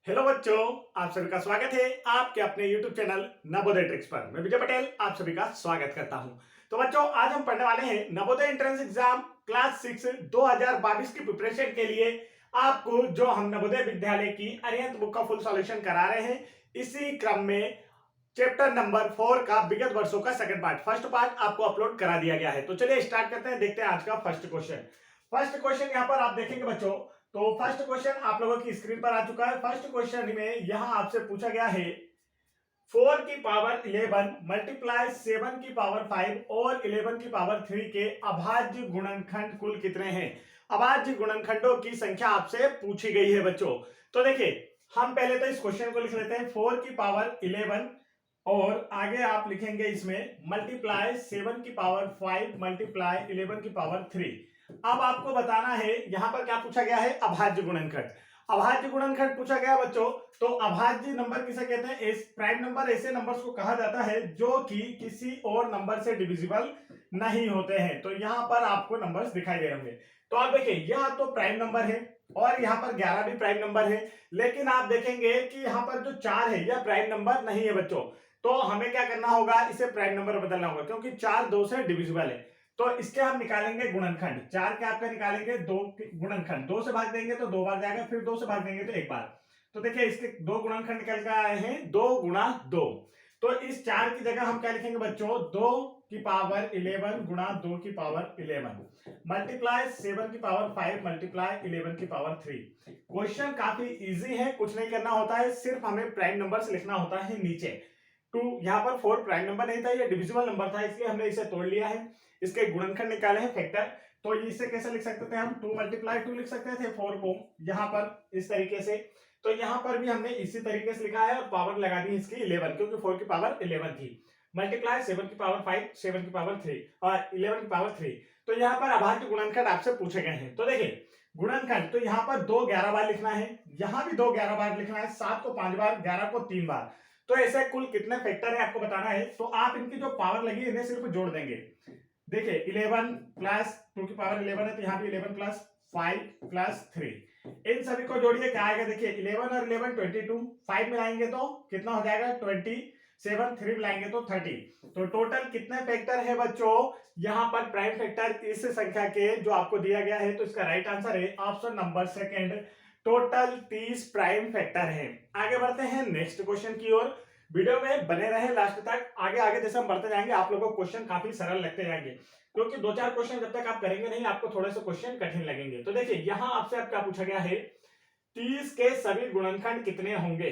Hello बच्चों, आप सभी का स्वागत है आपके अपने YouTube चैनल नवोदय ट्रिक्स पर। मैं विजय पटेल आप सभी का स्वागत करता हूं। तो बच्चों, आज हम पढ़ने वाले हैं नवोदय एंट्रेंस एग्जाम क्लास 6 2022 की प्रिपरेशन के लिए। आपको जो हम नवोदय विद्यालय की अरिहंत बुक का फुल सॉल्यूशन करा रहे हैं, इसी क्रम में चैप्टर नंबर 4 का विगत वर्षों का सेकंड पार्ट, फर्स्ट पार्ट आपको अपलोड करा दिया गया है। तो चलिए स्टार्ट करते हैं, देखते हैं आज का फर्स्ट क्वेश्चन। फर्स्ट क्वेश्चन यहाँ पर आप देखेंगे बच्चों, तो फर्स्ट क्वेश्चन आप लोगों की स्क्रीन पर आ चुका है। फर्स्ट क्वेश्चन में यहां आपसे पूछा गया है 4 की पावर 11 मल्टीप्लाई 7 की पावर 5 और 11 की पावर 3 के अभाज्य गुणनखंड कुल कितने हैं। अभाज्य गुणनखंडों की संख्या आपसे पूछी गई है बच्चों। तो देखिए, हम पहले तो इस क्वेश्चन को लिख लेते हैं 4 की पावर 11 और आगे आप लिखेंगे इसमें मल्टीप्लाई 7 की पावर 5 मल्टीप्लाई 11 की पावर 3। अब आपको बताना है यहां पर क्या पूछा गया है, अभाज्य गुणनखंड। अभाज्य गुणनखंड पूछा गया बच्चों। तो अभाज्य नंबर किसे कहते हैं, प्राइम नंबर ऐसे नंबर्स को कहा जाता है जो कि किसी और नंबर से डिविजिबल नहीं होते हैं। तो यहां पर आपको नंबर्स दिखाई दे रहे होंगे। तो आप देखिए, यह तो प्राइम नंबर है और यहाँ पर 11 भी प्राइम नंबर है, लेकिन आप देखेंगे कि यहाँ पर जो 4 है यह प्राइम नंबर नहीं है बच्चों। तो हमें क्या करना होगा, इसे प्राइम नंबर बदलना होगा क्योंकि 4 2 से डिविजिबल है। तो इसके हम निकालेंगे गुणनखंड। 4 के आपका निकालेंगे 2 गुणनखंड, 2 से भाग देंगे तो 2 बार जाएगा, फिर 2 से भाग देंगे तो 1 बार। तो देखिए, इसके 2 गुणनखंड निकल कर आए हैं 2 गुणा 2। तो इस 4 की जगह हम क्या लिखेंगे बच्चों, 2 की पावर 11 गुणा 2 की पावर 11 मल्टीप्लाई 7 की पावर 5 मल्टीप्लाई 11 की पावर 3। क्वेश्चन काफी इजी है, कुछ नहीं करना होता है, सिर्फ हमें प्राइम नंबर्स लिखना होता है नीचे। टू, यहाँ पर 4 प्राइम नंबर नहीं था, ये डिविजिबल नंबर था, इसलिए हमने इसे तोड़ लिया है। इसके गुणनखंड निकाले हैं फैक्टर। तो इसे कैसे लिख सकते थे हम, 2 मल्टीप्लाई 2 लिख सकते थे 4 को यहाँ पर इस तरीके से। तो यहाँ पर भी हमने इसी तरीके से लिखा है और पावर लगा दी इसकी 11 क्योंकि 4 की पावर 11 थी। मल्टीप्लाई 7 की पावर 5 7 की पावर 3 और 11 की पावर 3। तो यहाँ पर अभाज्य गुणनखंड आपसे पूछे गए हैं। तो देखिए गुणनखंड, तो यहाँ पर 2 11 बार लिखना है, यहाँ भी 2 11 बार लिखना है, 7 को 5 बार 11 को 3 बार। तो ऐसे कुल कितने फैक्टर है आपको बताना है। तो आप इनकी जो पावर लगी इन्हें सिर्फ जोड़ देंगे। देखिए 11 प्लस 2 की पावर 11 है, तो यहाँ भी 11 प्लस 5 प्लस 3, इन सभी को जोड़िए क्या आएगा। देखिए 11 और 11 22, 5 मिलाएंगे तो कितना हो जाएगा 27, 3 मिलाएंगे तो 30। तो टोटल कितने फैक्टर है बच्चों, यहाँ पर प्राइम फैक्टर इस संख्या के जो आपको दिया गया है। तो इसका राइट आंसर है option number second, total 30 prime factor है। आगे बढ़ते हैं नेक्स्ट क्वेश्चन की ओर। वीडियो में बने रहे लास्ट तक। आगे आगे जैसे हम बढ़ते जाएंगे आप लोगों को क्वेश्चन काफी सरल लगते जाएंगे, क्योंकि 2-4 क्वेश्चन जब तक आप करेंगे नहीं आपको थोड़े से क्वेश्चन कठिन लगेंगे। तो देखिए यहां आपसे अब क्या पूछा गया है, 30 के सभी गुणनखंड कितने होंगे।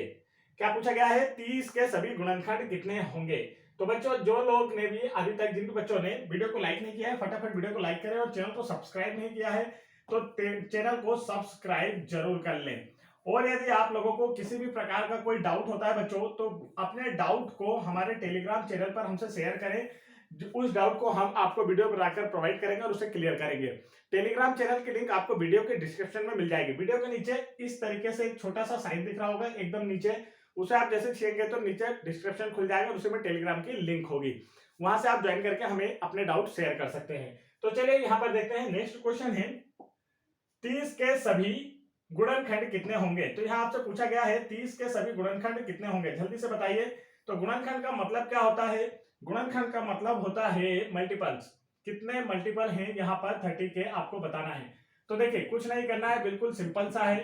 क्या पूछा गया है, 30 के सभी गुणनखंड कितने होंगे। तो बच्चों, जो लोग ने भी अभी तक, जिन बच्चों ने वीडियो को लाइक नहीं किया है, फटाफट वीडियो को लाइक करें और चैनल को सब्सक्राइब नहीं किया है तो चैनल को सब्सक्राइब जरूर कर लें। और यदि आप लोगों को किसी भी प्रकार का कोई डाउट होता है बच्चों, तो अपने डाउट को हमारे टेलीग्राम चैनल पर हमसे शेयर करें। उस डाउट को हम आपको वीडियो बनाकर प्रोवाइड करेंगे और उसे क्लियर करेंगे। टेलीग्राम चैनल की लिंक आपको वीडियो के डिस्क्रिप्शन में मिल जाएगी। वीडियो के नीचे इस तरीके से एक छोटा सा साइन दिख रहा होगा एकदम नीचे, उसे आप जैसे छेड़ेंगे तो नीचे डिस्क्रिप्शन खुल जाएगा और उसी में टेलीग्राम की लिंक होगी, वहां से आप ज्वाइन करके हमें अपने डाउट शेयर कर सकते हैं। तो चलिए यहाँ पर देखते हैं, नेक्स्ट क्वेश्चन है 30 के सभी गुणनखंड कितने होंगे। तो यहां आपसे पूछा गया है 30 के सभी गुणनखंड कितने होंगे, जल्दी से बताइए। तो गुणनखंड का मतलब क्या होता है, गुणनखंड का मतलब होता है मल्टीपल्स। कितने मल्टीपल हैं यहाँ पर 30 के आपको बताना है। तो देखिए कुछ नहीं करना है, बिल्कुल सिंपल सा है।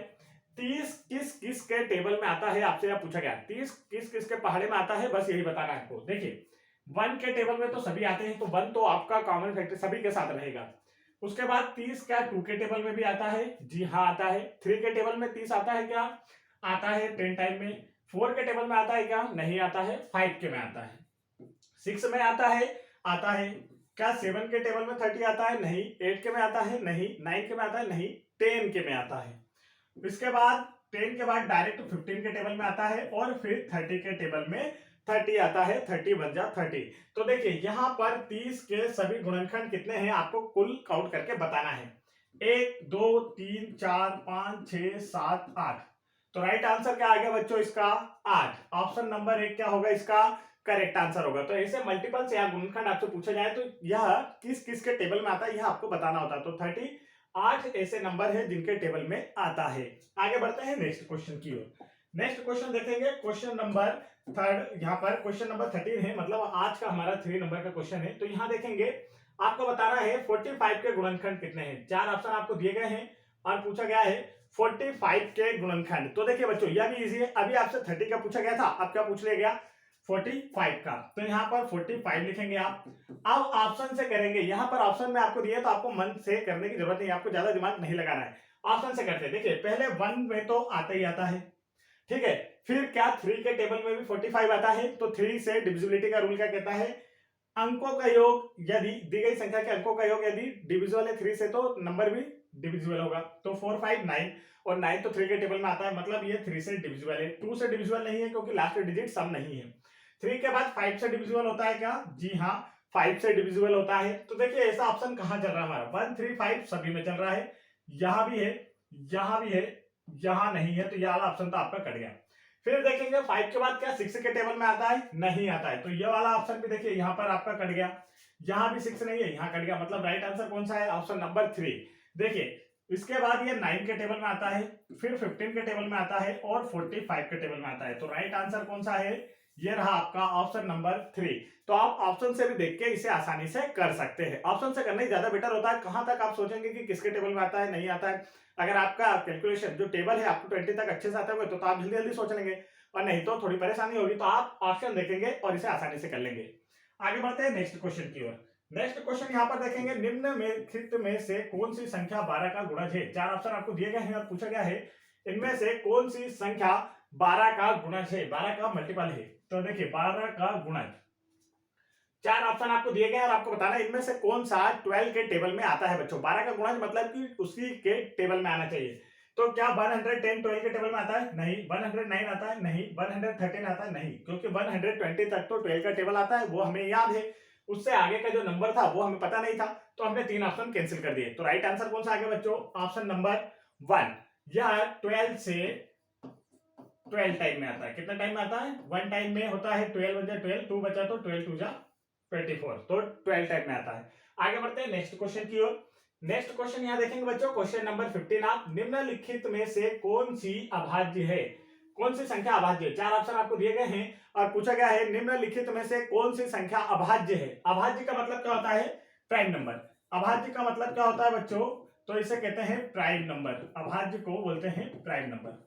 30 किस किस के टेबल में आता है आपसे यह पूछा गया, 30 किस किस के पहाड़े में आता है, बस यही बताना है आपको। देखिए 1 के टेबल में तो सभी आते हैं, तो 1 तो आपका कॉमन फैक्टर सभी के साथ रहेगा। उसके बाद 30 क्या 2 के टेबल में भी आता है, जी हाँ आता है। 3 के टेबल में 30 आता है क्या, आता है 10 टाइम में। 4 के टेबल में आता है क्या, नहीं आता है। 5 के में आता है। 6 में आता है, आता है। क्या 7 के टेबल में 30 आता है, नहीं। 8 के में आता है, नहीं। 9 के में आता है, नहीं। 10 के में आता है। इसके बाद 10 के बाद डायरेक्ट 15 के टेबल में आता है और फिर 30 के टेबल में 30 आता है, 30 बन जा 30। तो देखिए यहां पर 30 के सभी गुणनखंड कितने हैं आपको कुल काउंट करके बताना है। 1 2 3 4 5 6 7 8। तो राइट आंसर क्या आ गया बच्चों इसका, 8। ऑप्शन नंबर 1 क्या होगा इसका करेक्ट आंसर होगा। तो ऐसे मल्टीपल से या गुणनखंड आपसे पूछा जाए तो यह किस किस के टेबल में आता है यह आपको बताना होता है। तो 8 ऐसे नंबर है जिनके टेबल में आता है। आगे बढ़ते हैं नेक्स्ट क्वेश्चन की ओर। नेक्स्ट क्वेश्चन देखेंगे, क्वेश्चन नंबर थर्ड। यहाँ पर क्वेश्चन नंबर 13 है, मतलब आज का हमारा 3 नंबर का क्वेश्चन है। तो यहाँ देखेंगे, आपको बताना है 45 के गुणनखंड कितने हैं। 4 ऑप्शन आपको दिए गए हैं और पूछा गया है 45 के गुणनखंड। तो देखिए बच्चों, यह भी इजी है। अभी आपसे 30 का पूछा गया था, अब क्या पूछ लिया गया, 45 का। तो यहाँ पर 45 लिखेंगे आप। अब ऑप्शन से करेंगे। यहाँ पर ऑप्शन में आपको दिया, तो आपको मन से करने की जरूरत नहीं, आपको ज्यादा दिमाग नहीं लगाना है। ऑप्शन से करते हैं। देखिए पहले 1 में तो आता ही आता है, ठीक है। फिर क्या 3 के टेबल में भी 45 आता है। तो 3 से डिविजिबिलिटी का रूल क्या कहता है, अंकों का योग, यदि दी गई संख्या के अंकों का योग यदि डिविजिबल है 3 से, तो नंबर भी डिविजिबल होगा। तो 4 5 9, और 9 तो 3 के टेबल में आता है, मतलब ये 3 से डिविजिबल है। 2 से डिविजिबल नहीं है क्योंकि लास्ट डिजिट सम नहीं है। 3 के बाद 5 से डिविजिबल होता है क्या, जी हाँ, 5 से डिविजिबल होता है। तो देखिए ऐसा ऑप्शन कहां चल रहा है हमारा, 1 3 5 सभी में चल रहा है। यहां भी है, यहां भी है, यहां नहीं है, तो यह वाला ऑप्शन तो आपका कट गया। फिर देखेंगे 5 के बाद क्या 6 के टेबल में आता है, नहीं आता है। तो ये वाला ऑप्शन भी देखिए यहाँ पर आपका कट गया। यहाँ भी 6 नहीं है, यहाँ कट गया। मतलब राइट आंसर कौन सा है, ऑप्शन नंबर 3। देखिए इसके बाद ये 9 के टेबल में आता है, फिर 15 के टेबल में आता है, और 45 के टेबल में आता है। तो राइट आंसर कौन सा है, ये रहा आपका ऑप्शन नंबर 3। तो आप ऑप्शन से भी देख के इसे आसानी से कर सकते हैं। ऑप्शन से करना ही ज्यादा बेटर होता है। कहां तक आप सोचेंगे कि किसके टेबल में आता है, नहीं आता है। अगर आपका कैलकुलेशन जो टेबल है आपको 20 तक अच्छे से आते हुए, तो आप जल्दी जल्दी सोच लेंगे, और नहीं तो थोड़ी परेशानी होगी। तो आप ऑप्शन देखेंगे और इसे आसानी से कर लेंगे। आगे बढ़ते हैं नेक्स्ट क्वेश्चन की ओर। नेक्स्ट क्वेश्चन यहाँ पर देखेंगे, निम्नलिखित में से कौन सी संख्या 12 का गुणज है। 4 ऑप्शन आपको दिए गए हैं और पूछा गया है इनमें से कौन सी संख्या 12 का गुणज है, 12 का मल्टीपल है। तो देखिए 12 का गुणज, 4 ऑप्शन आपको दिए गए हैं और आपको बताना है इनमें से कौन सा 12 के टेबल में आता है। बच्चों 12 का गुणज मतलब कि उसी के टेबल में आना चाहिए। तो क्या 110 12 के टेबल में आता है, नहीं। 109 आता है, नहीं। 113 आता है, नहीं। क्योंकि 120 तक तो 12 का टेबल आता है, वो हमें याद है। उससे आगे का जो नंबर था वो हमें पता नहीं था, तो हमने 3 ऑप्शन कैंसिल कर दिए। तो राइट आंसर कौन सा आ गया बच्चों, ऑप्शन नंबर 1। यह 12 से 12 टाइम में आता है। कितना टाइम में आता है, 1 टाइम में होता है। 12 बचा 12, 2 बचा तो 12 2 जा 24, तो 12 टाइम में आता है। आगे बढ़ते हैं नेक्स्ट क्वेश्चन की ओर। नेक्स्ट क्वेश्चन यहां देखेंगे बच्चों, क्वेश्चन नंबर 15। आप निम्नलिखित में से कौन सी अभाज्य है, कौन सी संख्या अभाज्य है। 4 ऑप्शन आपको दिए गए हैं और पूछा गया है निम्नलिखित में से कौन सी संख्या अभाज्य है। अभाज्य का मतलब क्या होता है, प्राइम नंबर। अभाज्य का मतलब क्या होता है बच्चों, तो इसे कहते हैं प्राइम नंबर। अभाज्य को बोलते हैं प्राइम नंबर।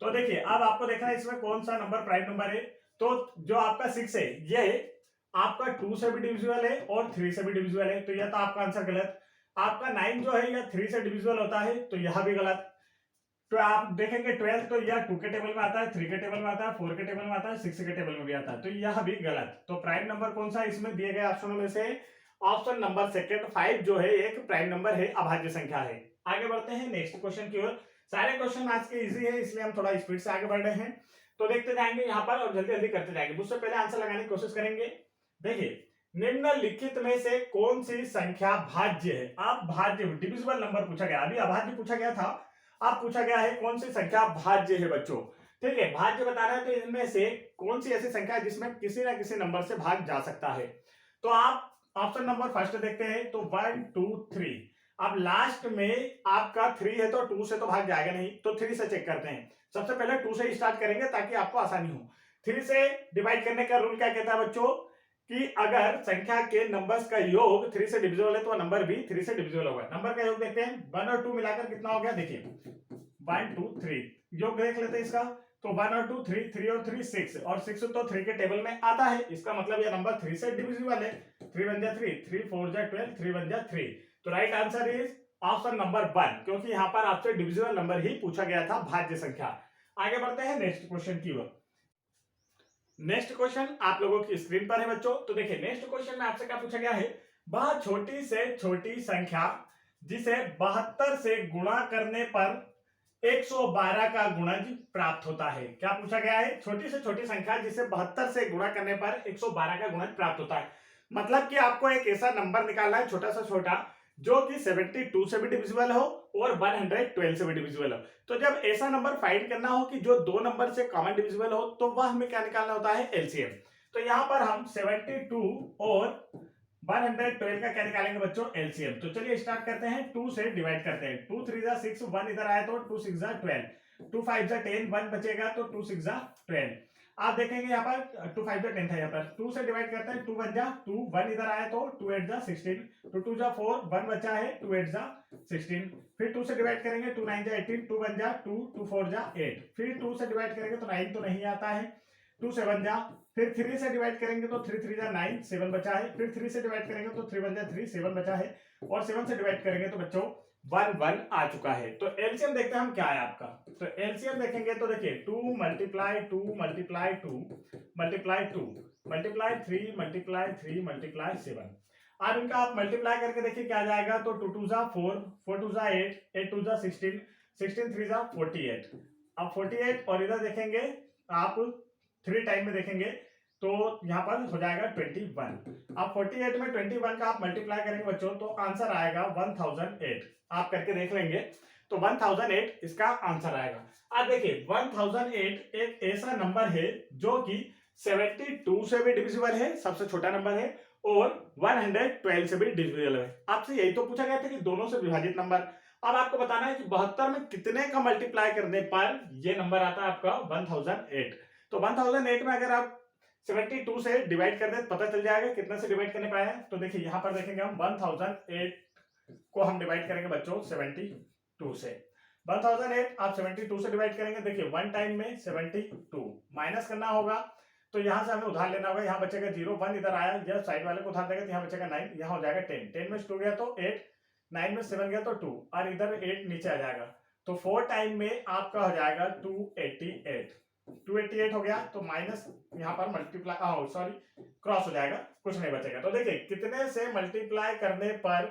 तो देखिए अब आपको देखना है इसमें कौन सा नंबर प्राइम नंबर है। तो जो आपका 6 है, ये आपका 2 से भी डिविजिबल है और 3 से भी डिविजिबल है, तो यह तो आपका आंसर गलत। आपका 9 जो है यह 3 से डिविजिबल होता है, तो यह भी गलत। तो आप देखेंगे 12 तो यह 2 के टेबल में आता है, 3 के टेबल में आता है, 4 के टेबल में आता है, 6 के टेबल में भी आता है, तो यह भी गलत। तो प्राइम नंबर कौन सा इसमें दिए गए ऑप्शनों में से, ऑप्शन नंबर सेकंड 5 जो है एक प्राइम नंबर है, अभाज्य संख्या है। आगे बढ़ते हैं नेक्स्ट क्वेश्चन की ओर। सारे क्वेश्चन आज के इजी है, इसलिए हम थोड़ा स्पीड से आगे बढ़ रहे हैं। तो देखते जाएंगे यहाँ पर और जल्दी जल्दी करते जाएंगे। मुझसे पहले आंसर लगाने की कोशिश करेंगे। देखिए निम्नलिखित में से कौन सी संख्या भाज्य है। आप भाज्य, डिविजिबल नंबर पूछा गया, अभी अभाज्य पूछा गया था, आप पूछा गया है कौन सी संख्या भाज्य है बच्चों। ठीक है, भाज्य बताना है, तो इनमें से कौन सी ऐसी संख्या है जिसमें किसी ना किसी नंबर से भाग जा सकता है। तो आप ऑप्शन नंबर फर्स्ट देखते हैं, तो 1 2 3। अब लास्ट में आपका 3 है तो 2 से तो भाग जाएगा नहीं, तो 3 से चेक करते हैं। सबसे पहले 2 से स्टार्ट करेंगे ताकि आपको आसानी हो। 3 से डिवाइड करने का रूल क्या कहता है बच्चों, कि अगर संख्या के नंबर्स का योग 3 से डिविजिबल है तो नंबर भी 3 से डिविजिबल होगा। नंबर का योग देखते हैं, 1 और 2 मिलाकर कितना हो गया, देखिए 1 2 3। योग देख लेते हैं इसका, तो 1 और 2 3, 3 और 3 6, और 6 तो 3 के टेबल में आता है, इसका मतलब यह नंबर 3 से डिविजिबल है। 3 1 जा 3, 3 4 जा 12, 3 1 जा 3। तो right answer is option number 1, क्योंकि यहां पर आपसे डिविजिबल नंबर ही पूछा गया था, भाज्य संख्या। आगे बढ़ते हैं नेक्स्ट क्वेश्चन की ओर। नेक्स्ट क्वेश्चन आप लोगों की स्क्रीन पर है बच्चों। तो देखिए नेक्स्ट क्वेश्चन में आपसे क्या पूछा गया है, वह छोटी से छोटी संख्या जिसे 72 से गुणा करने पर 112 का गुणज प्राप्त होता है। क्या पूछा गया है, छोटी से छोटी संख्या जिसे 72 से गुणा करने पर 112 का गुणज प्राप्त होता है। मतलब कि आपको एक ऐसा नंबर निकालना है छोटा से छोटा जो कि 72 से भी डिविजिबल हो और 112 से भी डिविजिबल हो। तो जब ऐसा नंबर फाइंड करना हो कि जो दो नंबर से कॉमन डिविजिबल हो, तो वह हमें क्या निकालना होता है, एलसीएम। तो यहां पर हम 72 और 112 का क्या निकालेंगे बच्चों, एलसीएम। तो चलिए स्टार्ट करते हैं, 2 से डिवाइड करते हैं। 2 3 जा 6, 1 इधर आया तो 2 6 जा 12, 2 5 जा 10, 1 बचेगा तो 2 6 जा 12। आप देखेंगे यहाँ पर 2 5 जा 10 था, यहाँ पर 2 से डिवाइड करते हैं, 2 1 जा 2, 1 इधर आया तो 2 8 जा 16, तो 2 जा 4, 1 बचा है, 2 8 जा 16। फिर 2 से डिवाइड करेंगे, 2 9 जा 18, 2 1 जा 2, 2 4 जा 8। फिर 2 से डिवाइड करेंगे तो 9 तो नहीं आता है, 2 7 जा, फिर 3 से डिवाइड करेंगे तो 3 3 जा 9, 7 बचा है। फिर 3 से डिवाइड करेंगे तो 3 1 जा 3, 7 बचा है। और 7 से डिवाइड करेंगे तो बच्चों 1 1 आ चुका है। तो एलसीएम देखते हैं हम क्या है आपका। तो एलसीएम देखेंगे तो देखिए 2 multiply 2 multiply 2 multiply 2 multiply 3 multiply 3 multiply 7। अब इनका आप मल्टीप्लाई करके देखिए क्या आ जाएगा। तो 2 2 जा 4, 4 2 जा 8, 8 2 जा 16, 16 3 जा 48। अब 48 और इधर देखेंगे आप 3 टाइम में देखेंगे तो यहाँ पर हो जाएगा 21। अब 48 में 21 का आप मल्टीप्लाई करेंगे बच्चों तो आंसर आएगा 1008। आप करके देख लेंगे तो 1008 इसका आंसर आएगा। अब देखिए 1008 एक ऐसा नंबर है जो कि 72 से भी डिविजिबल है, सबसे छोटा नंबर है, और 112 से भी डिविजिबल है। आपसे यही तो पूछा गया था कि दोनों से विभाजित नंबर। अब आपको बताना है कि 72 में कितने का मल्टीप्लाई करने पर ये नंबर आता है आपका 1008। तो 1008 में अगर आप 72 से डिवाइड कर दे पता चल जाएगा कितने से डिवाइड करने पाए। तो देखिए यहां पर देखेंगे हम 1008 को हम डिवाइड करेंगे बच्चों 72 से। 1008 आप 72 से डिवाइड करेंगे, देखिए 1 टाइम में 72 माइनस करना होगा तो यहां से हमें उधार लेना होगा। यहाँ बचेगा 0, 1 इधर आया, जब साइड वाले को उधार देगा तो यहाँ बचेगा 9, यहाँ हो जाएगा 10, 10 में 2 गया तो 8, 9 में 7 गया तो 2, और इधर 8 नीचे आ जाएगा। तो 4 टाइम में आपका हो जाएगा 288, 288 हो गया तो माइनस यहाँ पर मल्टीप्लाई सॉरी क्रॉस हो जाएगा, कुछ नहीं बचेगा। तो देखिए कितने से मल्टीप्लाई करने पर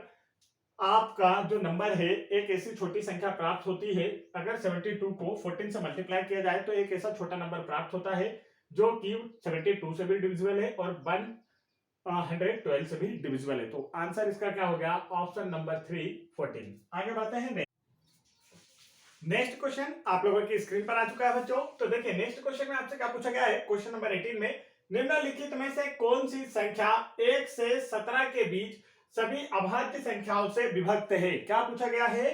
आपका जो नंबर है एक ऐसी छोटी संख्या प्राप्त होती है। अगर 72 को 14 से मल्टीप्लाई किया जाए तो एक ऐसा छोटा नंबर प्राप्त होता है जो कि 72 से भी डिविजिबल है और 112 से भी डिविजिबल है। तो आंसर इसका क्या हो गया, ऑप्शन नंबर 3 14। आगे बढ़ते हैं। नेक्स्ट क्वेश्चन आप लोगों की स्क्रीन पर आ चुका है बच्चों। तो देखिए नेक्स्ट क्वेश्चन में आपसे क्या पूछा गया है, क्वेश्चन नंबर 18 में निम्नलिखित में से कौन सी संख्या 1 से 17 के बीच सभी अभाज्य संख्याओं से विभक्त है। क्या पूछा गया है,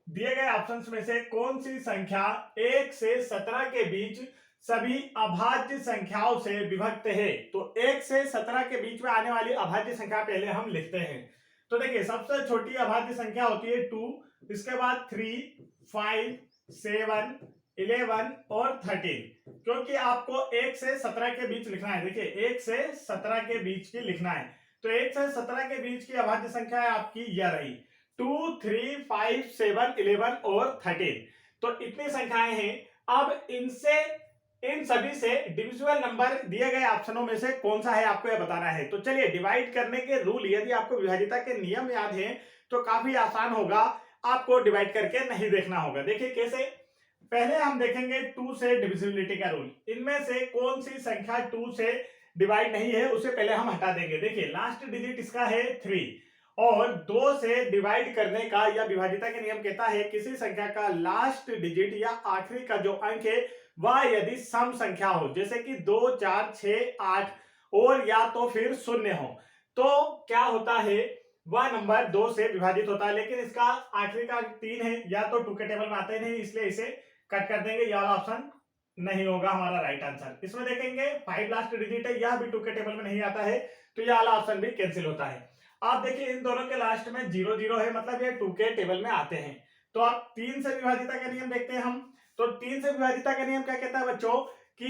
दिए गए ऑप्शंस में से कौन सी संख्या 1 से 17 के बीच सभी अभाज्य संख्याओं से विभक्त है। तो 1 से 17 के बीच में आने वाली अभाज्य संख्या पहले हम लिखते हैं। तो देखिए सबसे छोटी अभाज्य संख्या होती है 2, इसके बाद 3, 5, 7, 11 और 13, क्योंकि आपको 1 से 17 के बीच लिखना है। देखिए 1 से 17 के बीच की लिखना है, तो 1 से 17 के बीच की अभाज्य संख्या है आपकी यह रही 2, 3, 5, 7, 11 और 13। तो इतनी संख्याएं हैं। अब इनसे इन सभी से डिविजिबल नंबर दिए गए ऑप्शनों में से कौन सा है आपको यह बताना है। तो चलिए डिवाइड करने के रूल, यदि आपको विभाज्यता के नियम याद हैं तो काफी आसान होगा, आपको डिवाइड करके नहीं देखना होगा। देखिए कैसे, पहले हम देखेंगे 2 से डिविजिबिलिटी का रूल। इनमें से कौन सी संख्या 2 से डिवाइड नहीं है उसे पहले हम हटा देंगे। देखिए लास्ट डिजिट इसका है 3, और 2 से डिवाइड करने का या विभाज्यता के नियम कहता है किसी संख्या का लास्ट डिजिट या आखिरी का जो अंक है वह यदि सम संख्या हो, जैसे कि 2, 4, 6, 8 और या तो फिर 0 हो, तो क्या होता है वह नंबर 2 से विभाजित होता है। लेकिन इसका आखिरी का 3 है, या तो 2 के टेबल में आते नहीं, इसलिए इसे कट कर देंगे, यह ऑप्शन नहीं होगा हमारा राइट आंसर। इसमें देखेंगे 5 लास्ट डिजिट है, यह भी 2 के टेबल में नहीं आता है, तो यह वाला ऑप्शन भी कैंसिल होता है। आप देखिए इन दोनों के लास्ट में 0 0 है, मतलब ये 2 के टेबल में आते हैं। तो आप 3 से विभाजिता का नियम देखते हैं हम। तो 3 से विभाजिता का नियम क्या कहता है बच्चों कि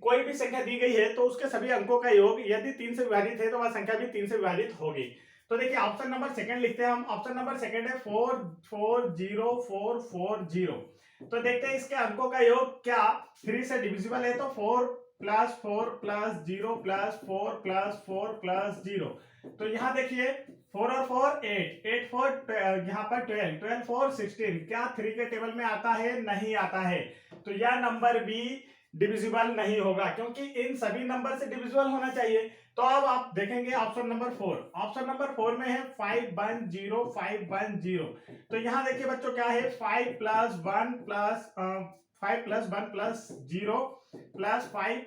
कोई भी संख्या दी गई है तो उसके सभी अंकों का योग यदि 3 से विभाजित है तो वह संख्या भी 3 से विभाजित होगी। तो देखिए ऑप्शन नंबर सेकंड लिखते हैं हम। ऑप्शन नंबर सेकंड है 4 4 0 4 4 0। तो देखते हैं इसके अंकों का योग क्या 3 से डिविजिबल है, तो 4 plus 4 plus 0 plus 4 plus 4 plus 0। तो यहाँ देखिए 4 और 4 8, 8 4 यहाँ पर 12, 12 4 16। क्या 3 के टेबल में आता है? नहीं आता है। तो यह नंबर भी डिविजिबल नहीं होगा, क्योंकि इन सभी नंबर से डिविजिबल होना चाहिए। तो अब आप देखेंगे ऑप्शन नंबर 4। ऑप्शन नंबर 4 में है 5 1 0 5 1 0। तो यहाँ देखिए बच्चों क्या है 5 plus 1 plus 5 plus 1 plus 0 plus 5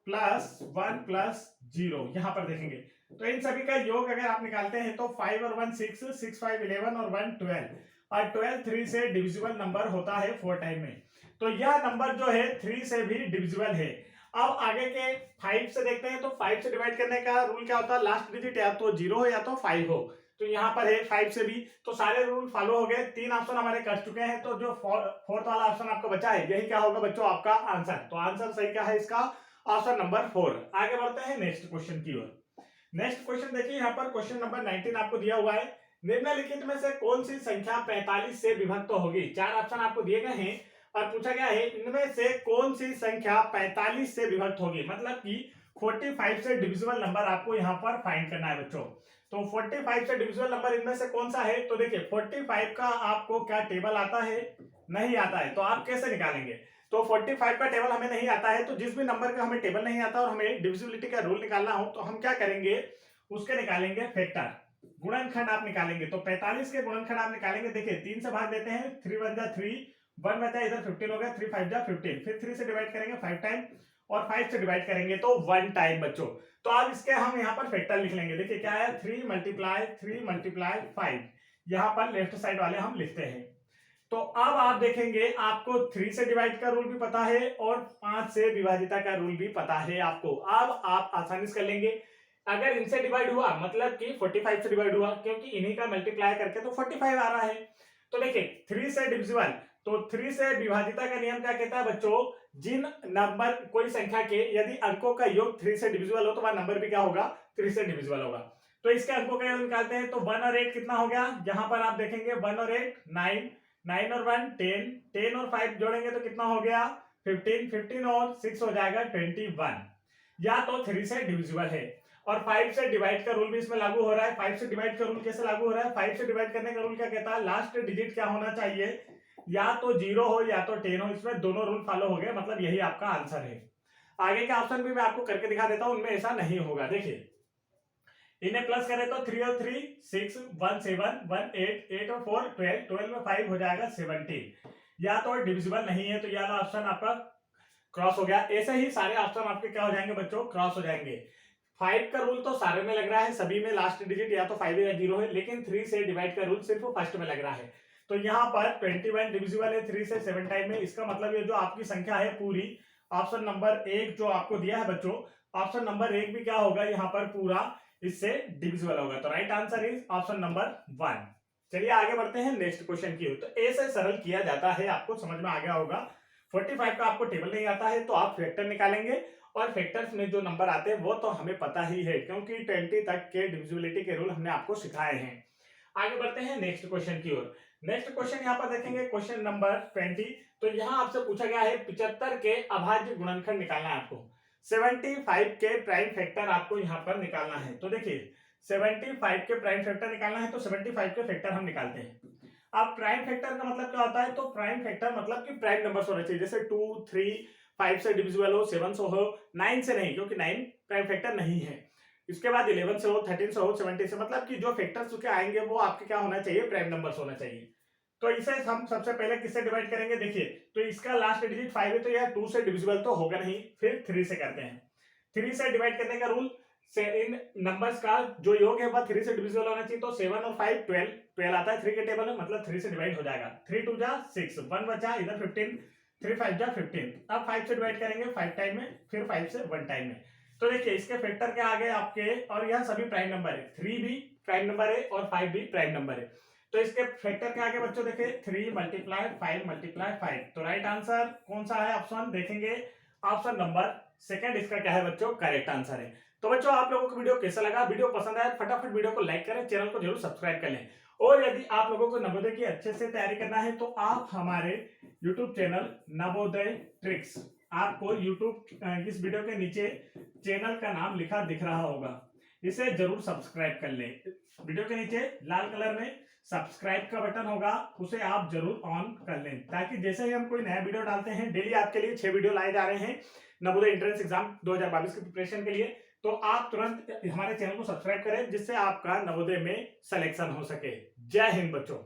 plus 1 plus 0। यहाँ पर देखेंगे तो इन सभी का योग अगर आप निकालते हैं तो 5 और 1 6, 6 5 11 और 1 12, और 12 3 से डिविजिबल नंबर होता है 4 टाइम में। तो यह नंबर जो है 3 से भी डिविजिबल है। अब आगे के 5 से देखते हैं। तो 5 से डिवाइड करने का रूल क्या होता है, लास्ट डिजिट या तो 0 हो या तो 5 हो। तो यहाँ पर है 5 से भी, तो सारे रूल फॉलो हो गए। 3 ऑप्शन हमारे कर चुके हैं, तो जो फोर्थ वाला ऑप्शन आपका बचा है यही क्या होगा बच्चों आपका आंसर। तो आंसर सही क्या है इसका, ऑप्शन नंबर 4। आगे बढ़ते हैं नेक्स्ट क्वेश्चन की ओर। नेक्स्ट क्वेश्चन देखिए, यहाँ पर क्वेश्चन नंबर 19 आपको दिया हुआ है। निम्नलिखित में से कौन सी संख्या 45 से विभक्त होगी। 4 ऑप्शन आपको दिए गए हैं और पूछा गया है इनमें से कौन सी संख्या 45 से विभक्त होगी, मतलब कि 45 से डिविजिबल नंबर आपको यहाँ पर फाइंड करना है बच्चों। तो 45 से डिविजिबल नंबर इनमें से कौन सा है, तो देखिए 45 का आपको क्या टेबल आता है, नहीं आता है। तो आप कैसे निकालेंगे, तो 45 का टेबल हमें नहीं आता है, तो जिस भी नंबर का हमें टेबल नहीं आता और हमें डिविजिबिलिटी का रूल निकालना हो तो हम क्या करेंगे, उसके निकालेंगे फैक्टर, गुणनखंड आप निकालेंगे। तो 45 के गुणनखंड आप निकालेंगे। देखिए 3 से भाग देते हैं, 3 1 जा 3, 1 बचा इधर 15 हो गया, 3 5 जा 15, फिर 3 से डिवाइड करेंगे 5 टाइम और 5 से डिवाइड करेंगे तो 1 टाइम बच्चों। तो अब इसके हम यहाँ पर फैक्टर लिख लेंगे। देखिए क्या है, 3 मल्टीप्लाई 5, यहाँ पर लेफ्ट साइड वाले हम लिखते हैं। तो अब आप देखेंगे आपको 3 से डिवाइड का रूल भी पता है और 5 से विभाजिता का रूल भी पता है आपको। अब आप आसानी से कर लेंगे। अगर इनसे डिवाइड हुआ मतलब कि 45 से डिवाइड हुआ, क्योंकि इन्हीं का मल्टीप्लाई करके तो 45 आ रहा है। तो देखिए 3 से डिविजिबल, तो 3 से विभाजिता का नियम क्या कहता है बच्चों, जिन नंबर कोई संख्या के यदि अंकों का योग 3 से डिविजिबल हो तो वह नंबर भी क्या होगा, 3 से डिविजिबल होगा। तो इसके अंकों का योग निकालते हैं। तो 1 और 8 कितना हो गया, यहाँ पर आप देखेंगे 1 और 8 9, 9 और 1 10, 10 और 5 जोड़ेंगे तो कितना हो गया 15, 15 और 6 हो जाएगा 21। या तो 3 से डिविजिबल है। और 5 से डिवाइड का रूल भी इसमें लागू हो रहा है। 5 से डिवाइड का रूल कैसे लागू हो रहा है, 5 से डिवाइड करने का रूल क्या कहता है, लास्ट डिजिट क्या होना चाहिए, या तो 0 हो या तो 10 हो। इसमें दोनों रूल फॉलो हो गए, मतलब यही आपका आंसर है। आगे के ऑप्शन भी मैं आपको करके दिखा देता हूं, उनमें ऐसा नहीं होगा। देखिए इन्हें प्लस करें तो 3 और 3 6, 1 7, 1 8, 8 और 4 12, 12 में 5 हो जाएगा 17। या तो डिविजिबल नहीं है, तो यह वाला ऑप्शन आपका क्रॉस हो गया। ऐसे ही सारे ऑप्शन आपके क्या हो जाएंगे बच्चों, क्रॉस हो जाएंगे। 5 का रूल तो सारे में लग रहा है, सभी में लास्ट डिजिट या तो 5 या 0 है, लेकिन 3 से डिवाइड का रूल सिर्फ फर्स्ट में लग रहा है। तो यहाँ पर 21 डिविजिबल है 3 से 7 टाइम में। इसका मतलब ये जो आपकी संख्या है पूरी, ऑप्शन नंबर 1 जो आपको दिया है बच्चों, ऑप्शन नंबर 1 भी क्या होगा यहाँ पर पूरा इससे डिविजिबल होगा। तो right answer is option number 1। चलिए आगे बढ़ते हैं नेक्स्ट क्वेश्चन की ओर। तो ऐसे सरल किया जाता है, आपको समझ में आ गया होगा। 45 का आपको टेबल नहीं आता है तो आप फैक्टर निकालेंगे, और फैक्टर्स में जो नंबर आते हैं वो तो हमें पता ही है, क्योंकि 20 तक के डिविजिबिलिटी के रूल हमने आपको सिखाए हैं। आगे बढ़ते हैं नेक्स्ट क्वेश्चन की ओर। नेक्स्ट क्वेश्चन यहाँ पर देखेंगे, क्वेश्चन नंबर 20। तो यहाँ आपसे पूछा गया है 75 के अभाज्य गुणनखंड निकालना है आपको। 75 के प्राइम फैक्टर आपको यहाँ पर निकालना है। तो देखिए 75 के प्राइम फैक्टर निकालना है, तो 75 के फैक्टर हम निकालते हैं। अब प्राइम फैक्टर का मतलब क्या होता है, तो प्राइम फैक्टर मतलब कि प्राइम नंबर्स होने चाहिए, जैसे 2 3 5 से डिविजिबल हो, 7 से हो, 9 से नहीं, क्योंकि 9 प्राइम फैक्टर नहीं है। इसके बाद 11 से हो, 13 से हो, 70 से, मतलब कि जो फैक्टर्स उसके आएंगे वो आपके क्या होना चाहिए, प्राइम नंबर्स होना चाहिए। तो इसे हम सबसे पहले किससे डिवाइड करेंगे, देखिए तो इसका लास्ट डिजिट 5 है, तो यह 2 से डिविजिबल तो होगा नहीं, फिर 3 से करते हैं। 3 से डिवाइड करने का रूल से इन नंबर्स का जो योग है वह 3 से डिविजिबल होना चाहिए। तो 7 और 5 12, 12 आता है 3 के टेबल में, मतलब 3 से डिवाइड हो जाएगा। 3 2 जा 6, 1 बचा इधर 15, 3 5 जा 15। अब 5 से डिवाइड करेंगे 5 टाइम में, फिर 5 से 1 टाइम में। तो देखिए इसके फैक्टर क्या आ गए आपके, और यह सभी प्राइम नंबर है, 3 भी प्राइम नंबर है और 5 भी प्राइम नंबर है। तो इसके फैक्टर क्या आ गए बच्चों, देखिए 3 मल्टीप्लाई 5 मल्टीप्लाई 5। तो राइट आंसर कौन सा है, ऑप्शन देखेंगे ऑप्शन नंबर 2 इसका क्या है बच्चों, करेक्ट आंसर है। तो बच्चों आप लोगों को वीडियो कैसा लगा, वीडियो पसंद आया फटाफट वीडियो को लाइक करें, चैनल को जरूर सब्सक्राइब कर लें। और यदि आप लोगों को नवोदय की अच्छे से तैयारी करना है तो आप हमारे YouTube चैनल नवोदय ट्रिक्स, आपको YouTube इस वीडियो के नीचे चैनल का नाम लिखा दिख रहा होगा, इसे जरूर सब्सक्राइब कर लें। वीडियो के नीचे लाल कलर में सब्सक्राइब का बटन होगा, उसे आप जरूर ऑन कर लें, ताकि जैसे ही हम कोई नया वीडियो डालते हैं, डेली आपके लिए 6 वीडियो लाए जा रहे हैं नवोदय एंट्रेंस एग्जाम 2022 की प्रिपरेशन के लिए, तो आप तुरंत हमारे चैनल को सब्सक्राइब करें, जिससे आपका नवोदय में सिलेक्शन हो सके। जय हिंद बच्चों।